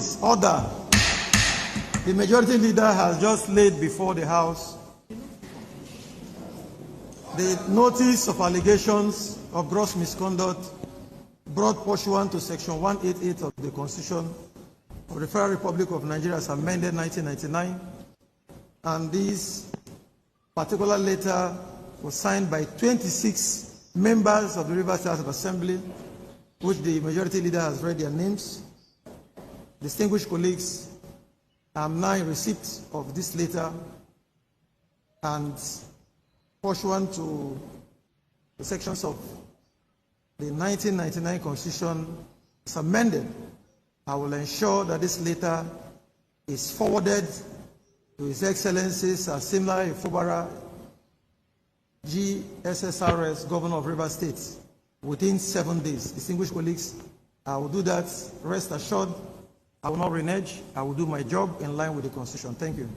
Please, order. The majority leader has just laid before the House the notice of allegations of gross misconduct brought pursuant to Section 188 of the Constitution of the Federal Republic of Nigeria as amended 1999, and this particular letter was signed by 26 members of the Rivers State House of Assembly, which the majority leader has read their names. Distinguished colleagues, I am now in receipt of this letter, and pursuant to the sections of the 1999 Constitution as amended, I will ensure that this letter is forwarded to His Excellency Sir FUBARA, GSSRS, Governor of Rivers State, within 7 days. Distinguished colleagues, I will do that. Rest assured, I will not renege. I will do my job in line with the Constitution. Thank you.